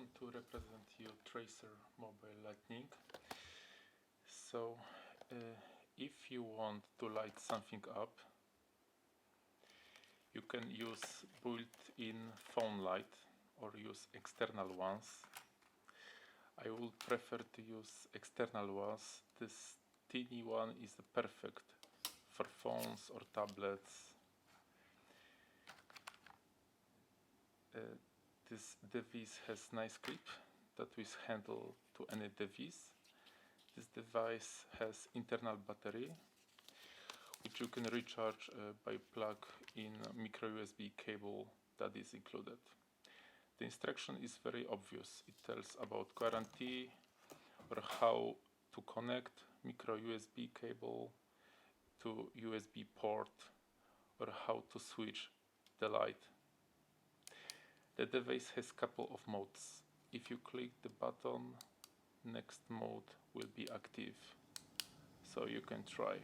want to represent you Tracer Mobile Lightning. So if you want to light something up, you can use built-in phone light or use external ones. I would prefer to use external ones. This teeny one is perfect for phones or tablets. This device has nice clip that is handle to any device. This device has internal battery which you can recharge by plug in micro USB cable that is included. The instruction is very obvious. It tells about guarantee or how to connect micro USB cable to USB port or how to switch the light. The device has couple of modes. If you click the button, next mode will be active, so you can try.